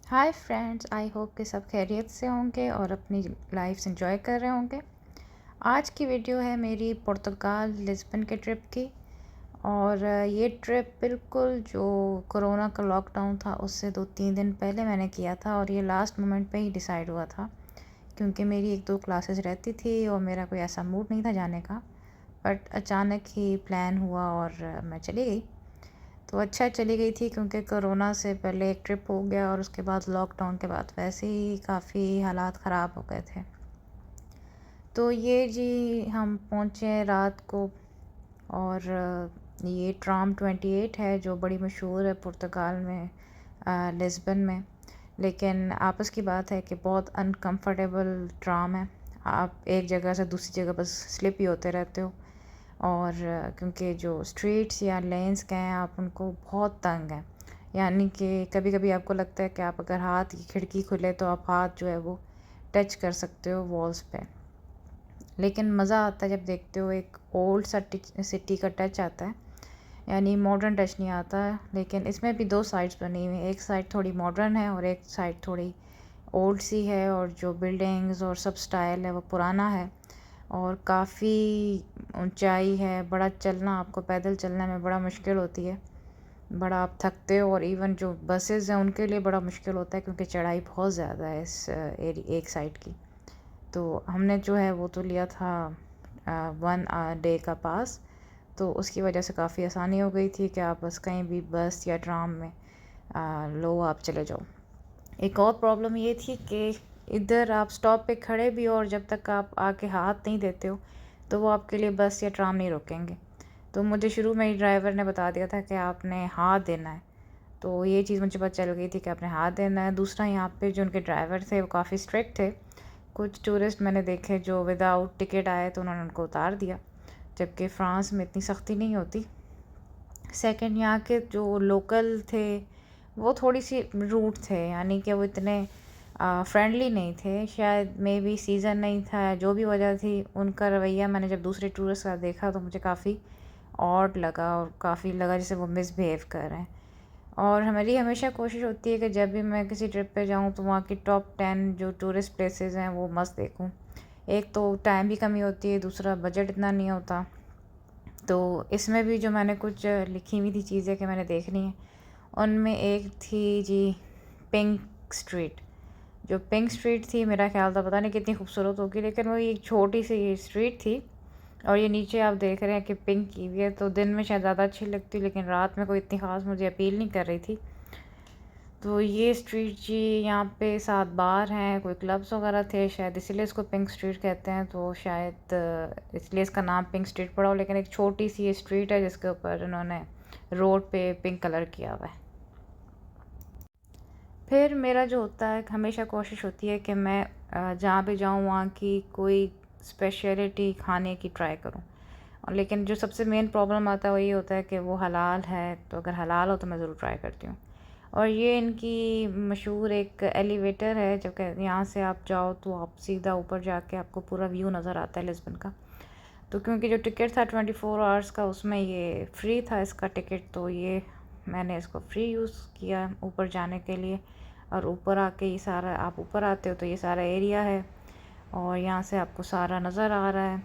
Hi friends, I hope कि सब खैरियत से होंगे और अपनी लाइफ एंजॉय कर रहे होंगे। आज की वीडियो है मेरी पुर्तगाल लिस्बन के ट्रिप की। और ये ट्रिप बिल्कुल जो कोरोना का लॉकडाउन था उससे 2-3 दिन पहले मैंने किया था और ये लास्ट मोमेंट पे ही डिसाइड हुआ था, क्योंकि मेरी 1-2 क्लासेस रहती थी और मेरा कोई ऐसा मूड नहीं था जाने का। बट अचानक ही प्लान हुआ और मैं चली गई। तो अच्छा चली गई थी, क्योंकि कोरोना से पहले एक ट्रिप हो गया और उसके बाद लॉकडाउन के बाद वैसे ही काफ़ी हालात ख़राब हो गए थे। तो ये जी हम पहुँचे रात को। और ये ट्राम 28 है जो बड़ी मशहूर है पुर्तगाल में, लिस्बन में। लेकिन आपस की बात है कि बहुत अनकंफर्टेबल ट्राम है। आप एक जगह से दूसरी जगह बस स्लिप ही होते रहते हो। और क्योंकि जो स्ट्रीट्स या लेन्स के हैं आप उनको बहुत तंग हैं, यानी कि कभी कभी आपको लगता है कि आप अगर हाथ की खिड़की खुले तो आप हाथ जो है वो टच कर सकते हो वॉल्स पे। लेकिन मज़ा आता है जब देखते हो, एक ओल्ड सिटी का टच आता है, यानी मॉडर्न टच नहीं आता है। लेकिन इसमें भी दो साइड्स बनी हुई हैं, एक साइड थोड़ी मॉडर्न है और एक साइड थोड़ी ओल्ड सी है। और जो बिल्डिंग्स और सब स्टाइल है वो पुराना है और काफ़ी ऊंचाई है। बड़ा चलना, आपको पैदल चलने में बड़ा मुश्किल होती है, बड़ा आप थकते हो। और इवन जो बसेस हैं उनके लिए बड़ा मुश्किल होता है, क्योंकि चढ़ाई बहुत ज़्यादा है इस एक साइड की। तो हमने जो है वो तो लिया था 1 डे का पास। तो उसकी वजह से काफ़ी आसानी हो गई थी कि आप बस कहीं भी बस या ट्राम में लो आप चले जाओ। एक और प्रॉब्लम ये थी कि इधर आप स्टॉप पे खड़े भी हो और जब तक आप आके हाथ नहीं देते हो तो वो आपके लिए बस या ट्राम नहीं रोकेंगे। तो मुझे शुरू में ही ड्राइवर ने बता दिया था कि आपने हाथ देना है। तो ये चीज़ मुझे पता चल गई थी कि आपने हाथ देना है। दूसरा, यहाँ पे जो उनके ड्राइवर थे वो काफ़ी स्ट्रिक्ट थे। कुछ टूरिस्ट मैंने देखे जो विदाउट टिकट आए तो उन्होंने उनको उतार दिया, जबकि फ़्रांस में इतनी सख्ती नहीं होती। सेकंड, यहाँ के जो लोकल थे वो थोड़ी सी रूड थे, यानी कि वो इतने फ्रेंडली नहीं थे। शायद मे बी सीज़न नहीं था, जो भी वजह थी उनका रवैया मैंने जब दूसरे टूरिस्ट का देखा तो मुझे काफ़ी ऑड लगा और काफ़ी लगा जैसे वो मिसबिहेव कर रहे हैं। और हमारी हमेशा कोशिश होती है कि जब भी मैं किसी ट्रिप पे जाऊँ तो वहाँ की टॉप 10 जो टूरिस्ट प्लेसेस हैं वो मस्त देखूँ। एक तो टाइम की कमी होती है, दूसरा बजट इतना नहीं होता। तो इसमें भी जो मैंने कुछ लिखी हुई थी चीज़ें कि मैंने देखनी है, उनमें एक थी जी पिंक स्ट्रीट। जो पिंक स्ट्रीट थी, मेरा ख़्याल था पता नहीं कितनी खूबसूरत होगी, लेकिन वो एक छोटी सी स्ट्रीट थी। और ये नीचे आप देख रहे हैं कि पिंक की हुई है, तो दिन में शायद ज़्यादा अच्छी लगती, लेकिन रात में कोई इतनी ख़ास मुझे अपील नहीं कर रही थी। तो ये स्ट्रीट जी, यहाँ पे 7 बार हैं, कोई क्लब्स वगैरह थे शायद, इसीलिए इसको पिंक स्ट्रीट कहते हैं। तो शायद इसलिए इसका नाम पिंक स्ट्रीट पड़ा हो। लेकिन एक छोटी सी ये स्ट्रीट है जिसके ऊपर उन्होंने रोड पे पिंक कलर किया हुआ है। फिर मेरा जो होता है, हमेशा कोशिश होती है कि मैं जहाँ भी जाऊँ वहाँ की कोई स्पेशलिटी खाने की ट्राई करूँ। और लेकिन जो सबसे मेन प्रॉब्लम आता है वो ये होता है कि वो हलाल है, तो अगर हलाल हो तो मैं ज़रूर ट्राई करती हूँ। और ये इनकी मशहूर एक एलिवेटर है, जब यहाँ से आप जाओ तो आप सीधा ऊपर जाके आपको पूरा व्यू नज़र आता है लिस्बन का। तो क्योंकि जो टिकट था 24 आवर्स का, उसमें ये फ्री था इसका टिकट, तो ये मैंने इसको फ्री यूज़ किया ऊपर जाने के लिए। और ऊपर आके ये सारा, आप ऊपर आते हो तो ये सारा एरिया है और यहाँ से आपको सारा नज़र आ रहा है।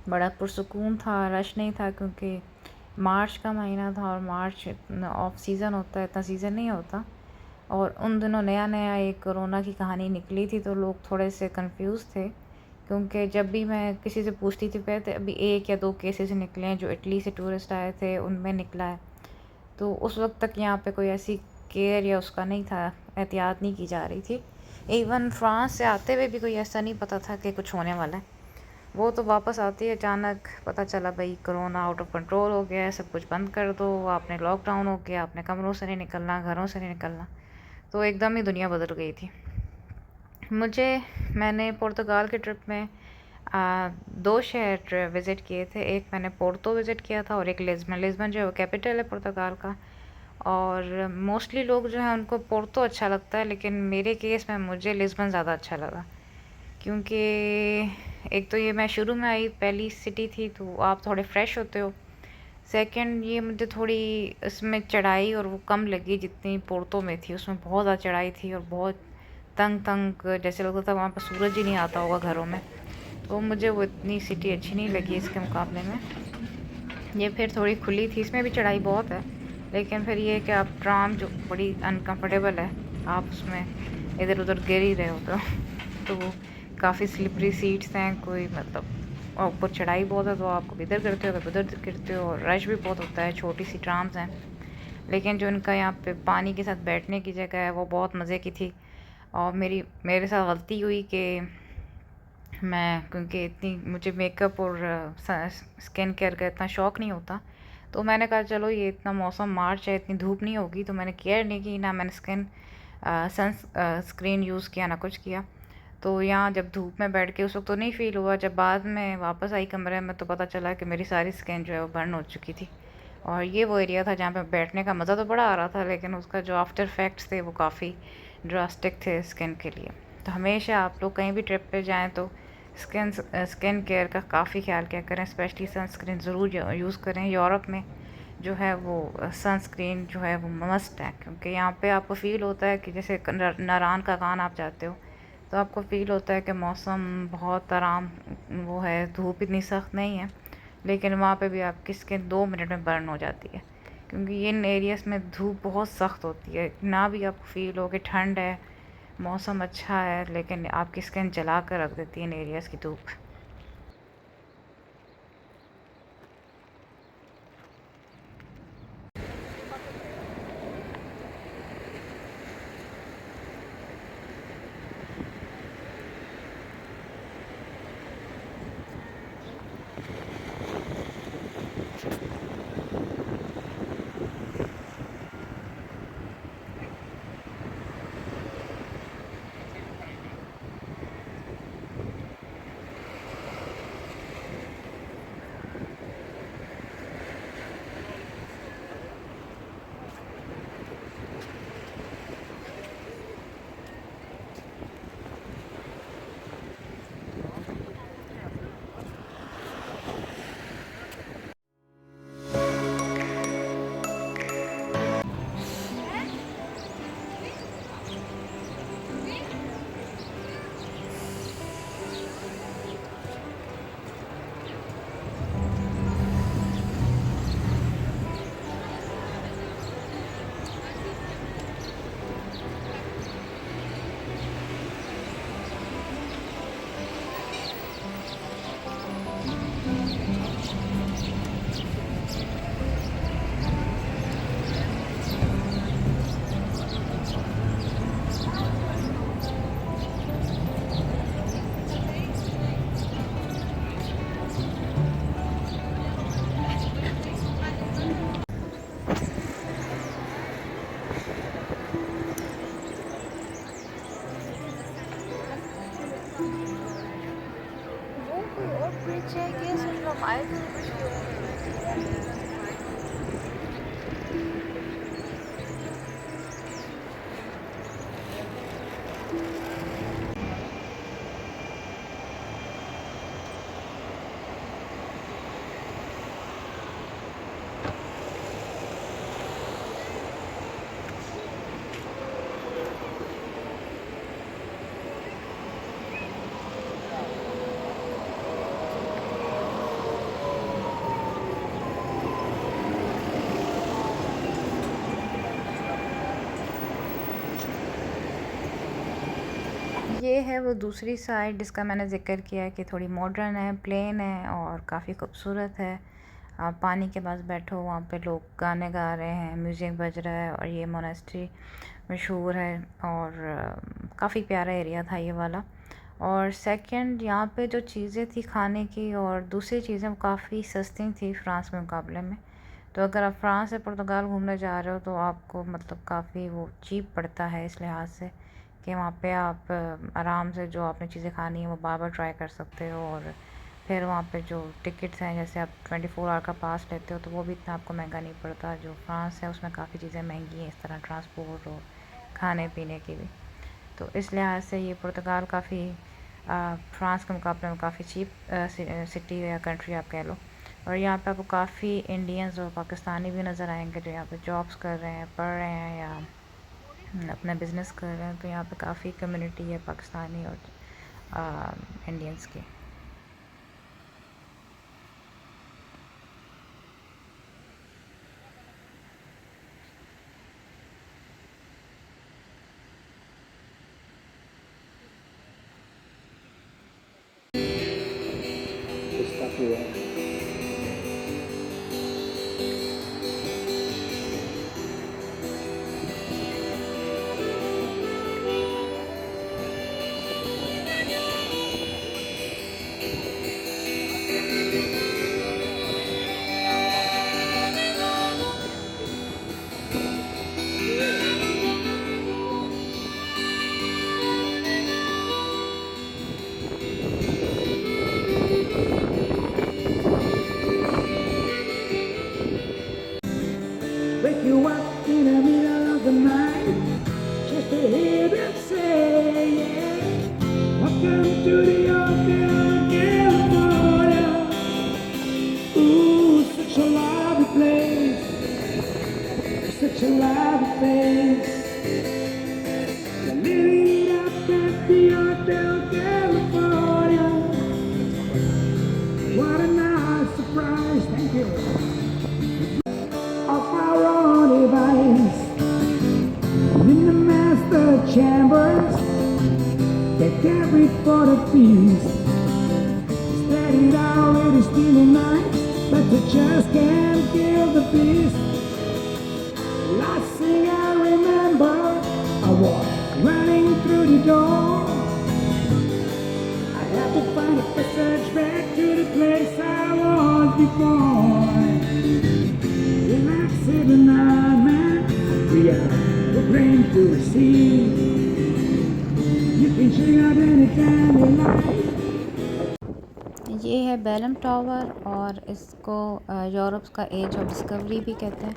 बड़ा पुरसुकून था, रश नहीं था, क्योंकि मार्च का महीना था और मार्च ऑफ सीज़न होता है, इतना सीज़न नहीं होता। और उन दिनों नया नया एक कोरोना की कहानी निकली थी, तो लोग थोड़े से कंफ्यूज थे। क्योंकि जब भी मैं किसी से पूछती थी, पहले अभी 1 या 2 केसेस निकले हैं जो इटली से टूरिस्ट आए थे उनमें निकला है। तो उस वक्त तक यहाँ पे कोई ऐसी केयर या उसका नहीं था, एहतियात नहीं की जा रही थी। इवन फ्रांस से आते हुए भी कोई ऐसा नहीं पता था कि कुछ होने वाला है। वो तो वापस आती है अचानक पता चला भाई कोरोना आउट ऑफ कंट्रोल हो गया है, सब कुछ बंद कर दो, आपने लॉकडाउन हो गया, आपने कमरों से नहीं निकलना, घरों से नहीं निकलना। तो एकदम ही दुनिया बदल गई थी। मैंने पुर्तगाल के ट्रिप में 2 शहर विज़िट किए थे। एक मैंने पोर्तो विज़िट किया था और एक लिस्बन। लिस्बन जो है वो कैपिटल है पुर्तगाल का। और मोस्टली लोग जो हैं उनको पोर्तो अच्छा लगता है, लेकिन मेरे केस में मुझे लिस्बन ज़्यादा अच्छा लगा। क्योंकि एक तो ये मैं शुरू में आई, पहली सिटी थी, तो आप थोड़े फ्रेश होते हो। सेकंड, ये मुझे थोड़ी इसमें चढ़ाई और वो कम लगी जितनी पोर्तो में थी। उसमें बहुत ज़्यादा चढ़ाई थी और बहुत तंग तंग, जैसे लगता था वहाँ पर सूरज ही नहीं आता होगा घरों में। तो मुझे वो इतनी सिटी अच्छी नहीं लगी इसके मुकाबले में। ये फिर थोड़ी खुली थी, इसमें भी चढ़ाई बहुत है, लेकिन फिर ये है कि आप ट्राम जो बड़ी अनकंफर्टेबल है, आप उसमें इधर उधर गिर ही रहे हो तो वो काफ़ी स्लिपरी सीट्स हैं, कोई मतलब, और ऊपर चढ़ाई बहुत है तो आप कभी इधर गिरते हो कभी उधर गिरते हो, और रश भी बहुत होता है। छोटी सी ट्राम्स हैं, लेकिन जो इनका यहाँ पे पानी के साथ बैठने की जगह है वो बहुत मज़े की थी। और मेरे साथ गलती हुई कि मैं, क्योंकि इतनी मुझे मेकअप और स्किन केयर का इतना शौक़ नहीं होता, तो मैंने कहा चलो ये इतना मौसम मार्च है, इतनी धूप नहीं होगी, तो मैंने केयर नहीं की, ना मैंने सन स्क्रीन यूज़ किया ना कुछ किया। तो यहाँ जब धूप में बैठ के उस वक्त तो नहीं फ़ील हुआ, जब बाद में वापस आई कमरे में तो पता चला कि मेरी सारी स्किन जो है वो बर्न हो चुकी थी। और ये वो एरिया था जहाँ पे बैठने का मज़ा तो बड़ा आ रहा था, लेकिन उसका जो आफ्टर इफ़ेक्ट्स थे वो काफ़ी ड्रास्टिक थे स्किन के लिए। तो हमेशा आप लोग कहीं भी ट्रिप पे जाएं तो स्किन केयर का काफ़ी ख्याल किया करें, स्पेशली सनस्क्रीन ज़रूर यूज़ करें। यूरोप में जो है वो सनस्क्रीन जो है वो मस्ट है, क्योंकि यहाँ पे आपको फ़ील होता है कि जैसे नारान का कान आप जाते हो तो आपको फ़ील होता है कि मौसम बहुत आराम, वो है, धूप इतनी सख्त नहीं है, लेकिन वहाँ पे भी आपकी स्किन 2 मिनट में बर्न हो जाती है, क्योंकि इन एरियाज़ में धूप बहुत सख्त होती है। ना भी आपको फ़ील हो कि ठंड है, मौसम अच्छा है, लेकिन आपकी स्किन जला कर रख देती है इन एरियाज़ की धूप। वो कोई और ब्रिज है क्या? सिर्फ हम आए थे ब्रिज के ऊपर। ये है वो दूसरी साइड जिसका मैंने ज़िक्र किया कि थोड़ी मॉडर्न है, प्लेन है और काफ़ी खूबसूरत है। आप पानी के पास बैठो, वहाँ पे लोग गाने गा रहे हैं, म्यूज़िक बज रहा है, और ये मोनेस्ट्री मशहूर है, और काफ़ी प्यारा एरिया था ये वाला। और सेकंड, यहाँ पे जो चीज़ें थी खाने की और दूसरी चीज़ें वो काफ़ी सस्ती थी फ़्रांस के मुकाबले में। तो अगर आप फ़्रांस से पुर्तगाल घूमने जा रहे हो तो आपको मतलब काफ़ी वो चीप पड़ता है इस लिहाज से कि वहाँ पे आप आराम से जो आपने चीज़ें खानी है वो बार बार ट्राई कर सकते हो। और फिर वहाँ पे जो टिकट्स हैं, जैसे आप 24 आवर का पास लेते हो तो वो भी इतना आपको महंगा नहीं पड़ता। जो फ्रांस है उसमें काफ़ी चीज़ें महंगी हैं, इस तरह ट्रांसपोर्ट और खाने पीने की भी। तो इस लिहाज से ये पुर्तगाल काफ़ी फ्रांस के मुकाबले में काफ़ी चीप सिटी या कंट्री आप कह लो। और यहाँ पे आपको काफ़ी इंडियंस और पाकिस्तानी भी नज़र आएंगे जो यहाँ पे जॉब्स कर रहे हैं, पढ़ रहे हैं या अपना बिज़नेस कर रहे हैं। तो यहाँ पे काफ़ी कम्युनिटी है पाकिस्तानी और इंडियंस की। Wake you up in the middle of the night, just to hear them say, yeah, welcome to the Hotel California. Ooh, such a lovely place, such a lovely place. You're living it up at the Hotel California. What a nice surprise, thank you. Of our own device in the master chambers, they carried for the feast. Steadied already stealing nights, but they just can't kill the beast. Last thing I remember, I was running through the door. I had to find a passage back to the place I was before. Relax in the night, man. We are programmed to receive. You can check out anytime you like. ये है Belum tower और इसको Europe का as of discovery भी कहते हैं।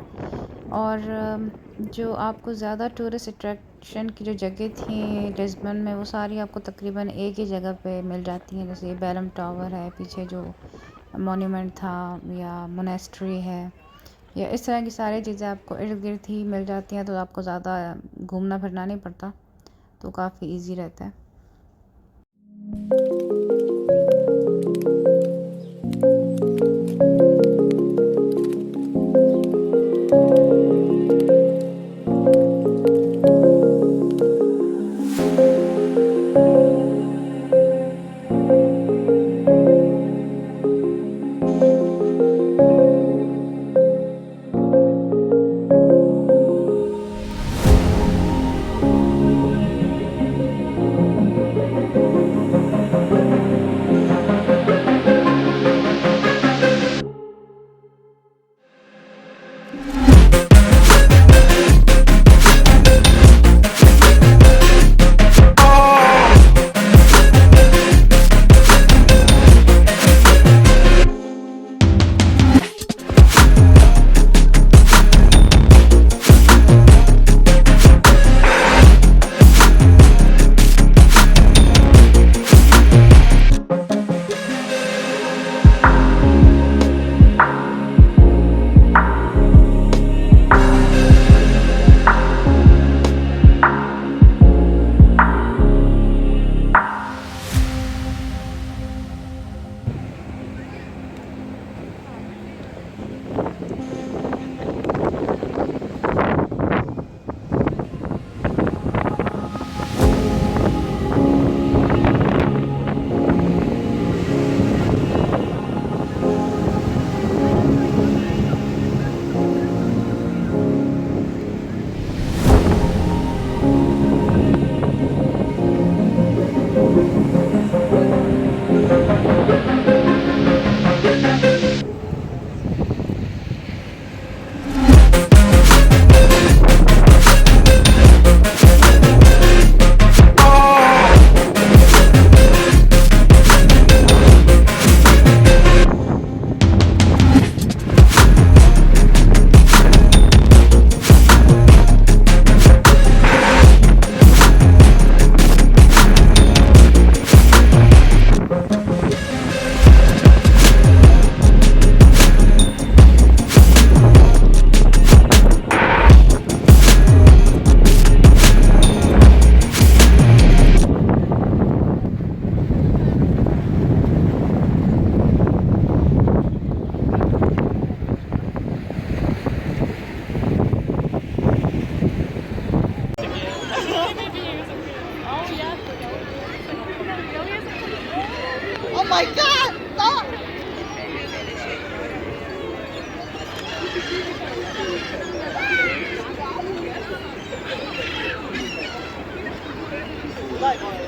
और जो आपको ज़्यादा टूरिस्ट अट्रैक्शन की जो जगह थी लिस्बन में, वो सारी आपको तकरीबन एक ही जगह पे मिल जाती हैं। जैसे ये बेलम टावर है, पीछे जो मॉन्यूमेंट था, या मोनेस्ट्री है, या इस तरह की सारी चीज़ें आपको इर्द गिर्द ही मिल जाती हैं। तो आपको ज़्यादा घूमना फिरना नहीं पड़ता, तो काफ़ी इजी रहता है। my God! Stop! Like,